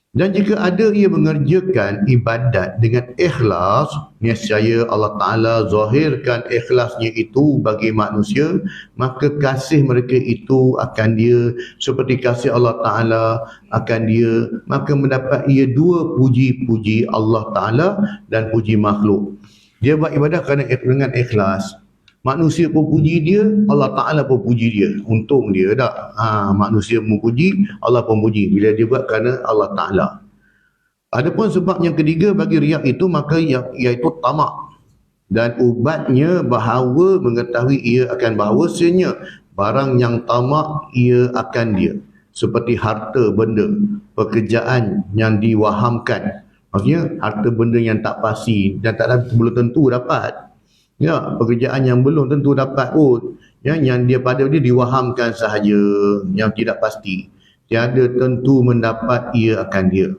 Dan jika ada ia mengerjakan ibadat dengan ikhlas, nescaya Allah Ta'ala zahirkan ikhlasnya itu bagi manusia, maka kasih mereka itu akan dia seperti kasih Allah Ta'ala akan dia, maka mendapat ia dua puji-puji Allah Ta'ala dan puji makhluk. Dia buat ibadah kerana dengan ikhlas, manusia pun puji dia, Allah Ta'ala pun puji dia. Untung dia tak? Manusia memuji, Allah pun puji bila dia buat kerana Allah Ta'ala. Adapun sebab yang ketiga bagi riak itu, maka iaitu tamak. Dan ubatnya bahawa mengetahui ia akan bahawasanya barang yang tamak ia akan dia. Seperti harta benda, pekerjaan yang diwahamkan. Maksudnya harta benda yang tak pasti dan belum tentu dapat. Ya, pekerjaan yang belum tentu dapat pun. Ya, yang dia pada dia diwahamkan sahaja, yang tidak pasti. Tiada tentu mendapat ia akan dia.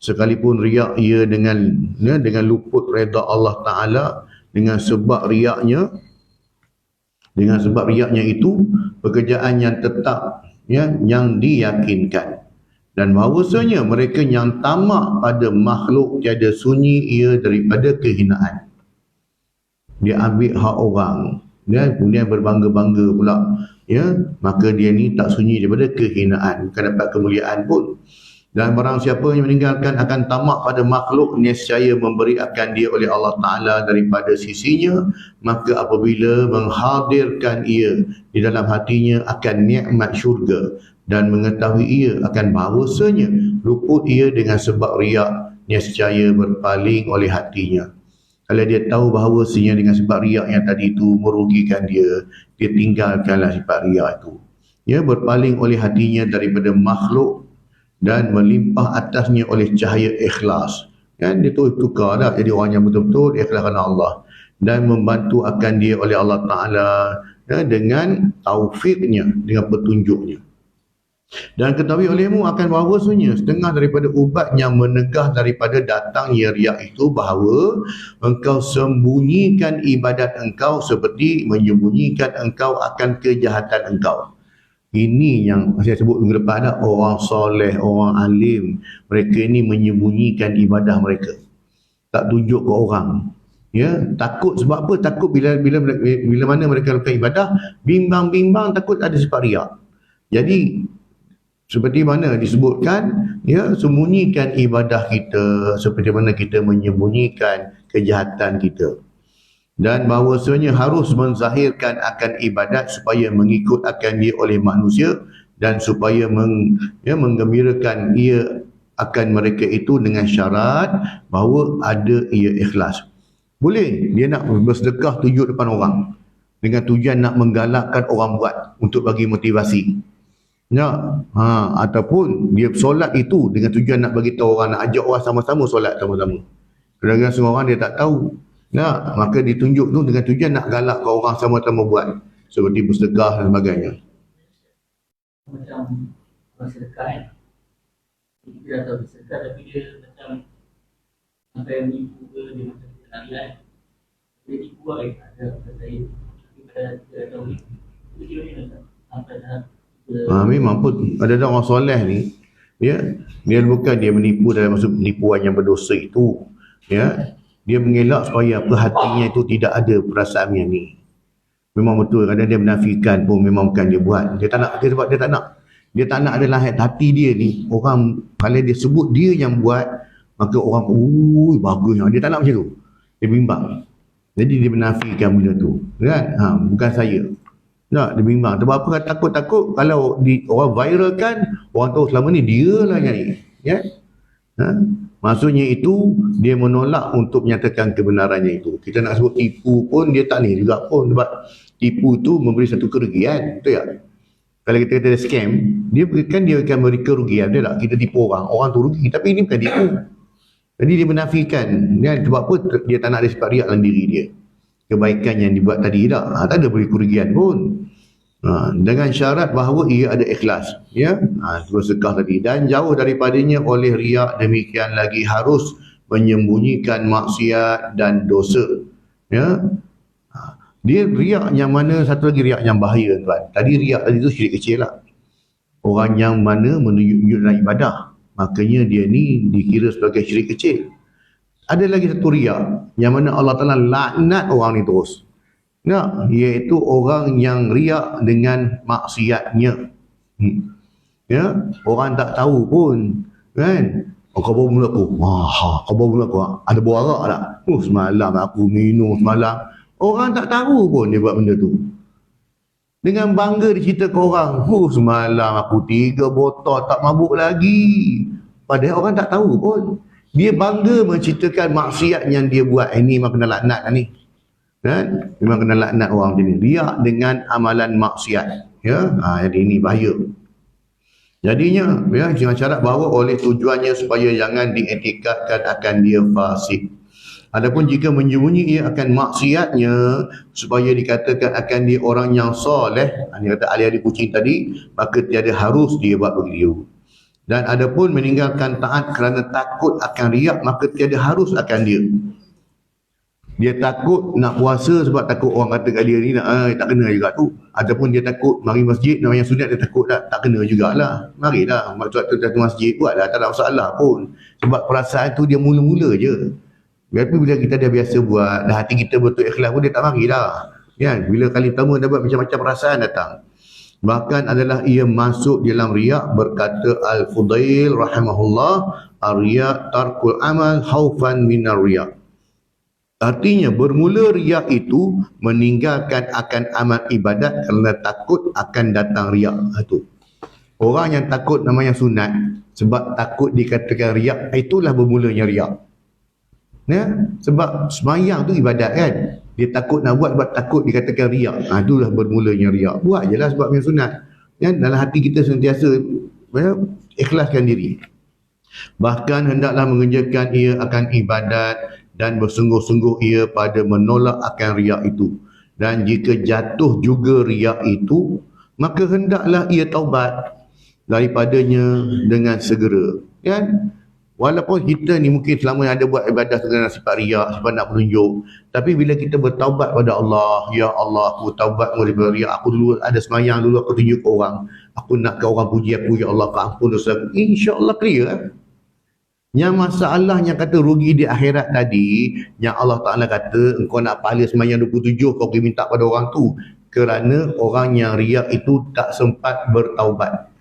Sekalipun riak ia dengan luput redha Allah Ta'ala, dengan sebab riaknya itu pekerjaan yang tetap, ya, yang diyakinkan. Dan bahawasanya mereka yang tamak pada makhluk tiada sunyi ia daripada kehinaan. Dia ambil hak orang, ya, kemudian berbangga-bangga pula, ya, maka dia ni tak sunyi daripada kehinaan, bukan dapat kemuliaan pun. Dan barang siapa yang meninggalkan akan tamak pada makhluk, nescaya memberi akan dia oleh Allah Ta'ala daripada sisinya, maka apabila menghadirkan ia di dalam hatinya akan nikmat syurga dan mengetahui ia akan bahawasanya luput ia dengan sebab riak, nescaya berpaling oleh hatinya. Kalau dia tahu bahawasanya dengan sebab riak yang tadi itu merugikan dia tinggalkanlah sifat riak itu. Ya, berpaling oleh hatinya daripada makhluk dan melimpah atasnya oleh cahaya ikhlas. Kan dia tu tukar dah jadi orang yang betul-betul ikhlas kerana Allah, dan membantu akan dia oleh Allah Ta'ala, ya, dengan taufiknya, dengan petunjuknya. Dan ketahui olehmu akan bahawasanya setengah daripada ubat yang menegah daripada datangnya riak itu bahawa engkau sembunyikan ibadat engkau seperti menyembunyikan engkau akan kejahatan engkau. Ini yang saya sebut minggu lepas dah, orang soleh, orang alim, mereka ini menyembunyikan ibadah mereka, tak tunjuk ke orang. Ya, takut sebab apa? Takut bila mana mereka lakukan ibadah, bimbang-bimbang takut ada sifat riak. Jadi seperti mana disebutkan, ya, sembunyikan ibadah kita seperti mana kita menyembunyikan kejahatan kita. Dan bahawasanya harus menzahirkan akan ibadat supaya mengikut akan dia oleh manusia dan supaya menggembirakan ia akan mereka itu dengan syarat bahawa ada ia ikhlas. Boleh dia nak bersedekah tunjuk depan orang dengan tujuan nak menggalakkan orang buat untuk bagi motivasi. Ya, ataupun dia solat itu dengan tujuan nak bagi tahu orang, nak ajak orang sama-sama solat sama-sama. Kadang-kadang semua orang dia tak tahu. Nah, maka ditunjuk tu dengan tujuan nak galak ke orang sama-sama buat, seperti bersedekah dan sebagainya.
Macam orang sedekah kan, kita dah tahu bersedekah tapi dia macam sampai yang menipu ke, dia macam tidak nak lihat, dia tipu lah, ada saya kita dah tahu ni, itu dia ni macam sampai dah
memang pun ada orang soleh ni, ya, dia bukan dia menipu dalam maksud penipuan yang berdosa itu, ya. Dia mengelak supaya apa, hatinya itu tidak ada perasaan yang ni. Memang betul, kadang dia menafikan pun memang bukan dia buat. Dia tak nak, sebab dia tak nak adalah hati dia ni. Orang, kalau dia sebut dia yang buat, maka orang, bagus. Dia tak nak macam tu. Dia bimbang. Jadi dia menafikan benda tu. Kan? Bukan saya. Tak, dia bimbang. Sebab apa? Takut-takut kalau orang viralkan, orang tahu selama ni dia lah yang ni. Ya? Maksudnya itu dia menolak untuk menyatakan kebenarannya itu. Kita nak sebut tipu pun dia tak ni juga pun, sebab tipu itu memberi satu kerugian, betul tak? Kalau kita kata scam, dia akan beri kerugian, betul tak? Kita tipu orang tu rugi, tapi ini bukan tipu. Jadi dia menafikan, kan? Sebab apa? Dia tak nak ada sifat riak dalam diri dia. Kebaikan yang dibuat tadi tak ada beri kerugian pun. Dengan syarat bahawa ia ada ikhlas, ya, bersedekah tadi, dan jauh daripadanya oleh riak. Demikian lagi harus menyembunyikan maksiat dan dosa, ya. Dia riak yang mana, satu lagi riak yang bahaya, tuan. Tadi riak tadi tu syirik kecil lah, orang yang mana menunjuk dalam ibadah, makanya dia ni dikira sebagai syirik kecil. Ada lagi satu riak yang mana Allah Ta'ala laknat orang ni terus, ya, iaitu orang yang riak dengan maksiatnya. Ya, orang tak tahu pun, kan? Kau bawa mulut aku. Kau bawa mulut aku. Ada bawa arak tak? Semalam aku minum semalam. Orang tak tahu pun dia buat benda tu. Dengan bangga dia cerita ke orang, semalam aku 3 botol tak mabuk lagi. Padahal orang tak tahu pun. Dia bangga menceritakan maksiat yang dia buat. Ini memang kena laknat ni. Kan? Memang kena laknat orang macam ni. Riak dengan amalan maksiat. Ya, jadi ini bahaya. Jadinya, ya, dengan syarat bahawa oleh tujuannya supaya jangan dietikadkan akan dia fasik. Adapun jika menyembunyi ia akan maksiatnya supaya dikatakan akan dia orang yang soleh, ini kata ahli-ahli kucing tadi, maka tiada harus dia buat begitu. Dan adapun meninggalkan taat kerana takut akan riak, maka tiada harus akan dia. Dia takut nak puasa sebab takut orang kata kat dia ni tak kena juga tu. Ataupun dia takut mari masjid, nak yang sunat dia takut tak kena jugalah. Marilah, waktu datang masjid buatlah, tak ada masalah pun. Sebab perasaan tu dia mula-mula je. Tapi bila kita dah biasa buat, dah hati kita betul ikhlas pun dia tak marilah. Kan? Bila kali pertama dapat macam-macam perasaan datang. Bahkan adalah ia masuk dalam riak, berkata Al-Fudail rahimahullah, ar-riak tarkul amal haufan minar riak. Artinya bermula riak itu meninggalkan akan amal ibadat kerana takut akan datang riak. Itu. Orang yang takut namanya sunat sebab takut dikatakan riak, itulah bermulanya riak. Ya? Sebab semayang tu ibadat kan. Dia takut nak buat sebab takut dikatakan riak. Itulah bermulanya riak. Buat je lah sebab yang sunat. Ya? Dalam hati kita sentiasa ikhlaskan diri. Bahkan hendaklah mengerjakan ia akan ibadat dan bersungguh-sungguh ia pada menolak akan riak itu. Dan jika jatuh juga riak itu, maka hendaklah ia taubat daripadanya dengan segera. Kan? Walaupun kita ni mungkin selama ada buat ibadah dengan sifat riak, sifat nak menunjuk, tapi bila kita bertaubat pada Allah, ya Allah, aku taubat daripada riak, aku dulu ada semayang dulu, aku tunjuk ke orang, aku nak ke orang puji aku, ya Allah, ampun dosa aku, insya-Allah clear. Yang masalahnya kata rugi di akhirat tadi, yang Allah Ta'ala kata, engkau nak pahala semayang 27, kau pergi minta pada orang tu, kerana orang yang riak itu tak sempat bertaubat.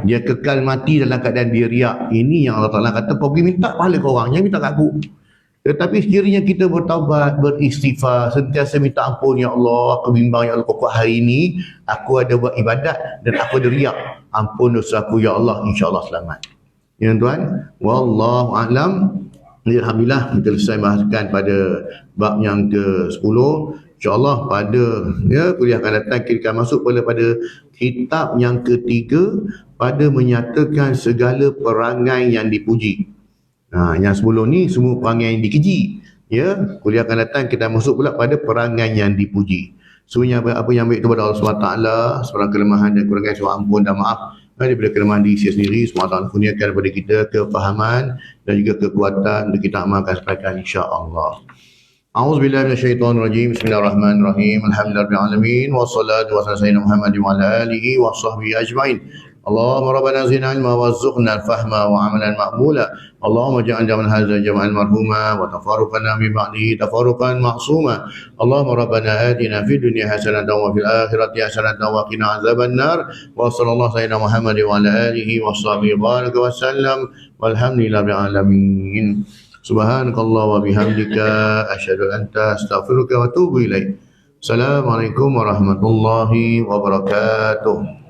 Dia kekal mati dalam keadaan dia riak. Ini yang Allah Ta'ala kata, kau pergi minta pahala ke orang, jangan minta kat aku. Tetapi sekiranya kita bertaubat, beristighfar, sentiasa minta ampun, ya Allah, aku bimbang, ya Allah, pokok hari ini aku ada buat ibadat dan aku ada riak, ampun dosa aku, ya Allah, insya-Allah selamat. Ya tuan, wallahu a'lam. Alhamdulillah kita selesai bahaskan pada bab yang ke-10. InsyaAllah pada kuliah akan datang kita akan masuk pada kitab yang ketiga, pada menyatakan segala perangai yang dipuji. Yang sebelum ni semua perangai yang dikeji. Ya, kuliah akan datang kita masuk pula pada perangai yang dipuji. Sebenarnya apa yang baik itu pada Allah SWT, sebarang kelemahan dan kurangan saya ampun dan maaf. Daripada kelemahan diri saya sendiri, semua Allah kurniakan kepada kita kefahaman dan juga kekuatan untuk kita amalkan sebaiknya insya-Allah. A'udzubillahi minasyaitonirrajim. Bismillahirrahmanirrahim. Alhamdulillahirabbil alamin wassalatu wassalamu ala Muhammad wa ala alihi washabbihi ajmain. Allahumma rabbana zidna ilma warzuqna al-fahma wa amalan maqbula. Allahumma ja'al jam'an hadza jam'an marhuma wa tafarruqana min ba'dihi tafarruqan ma'suma. Allahumma rabbana atina fid dunya hasanatan wa fil akhirati hasanatan wa qina azaban nar. Wa sallallahu sayyidina Muhammad wa ala alihi washabbihi baraka wa sallam. Walhamdulillahil alamin. Subhanakallah wa bihamdika asyhadu an la ilaha illa anta astaghfiruka wa atubu ilaik. Assalamualaikum warahmatullahi wabarakatuh.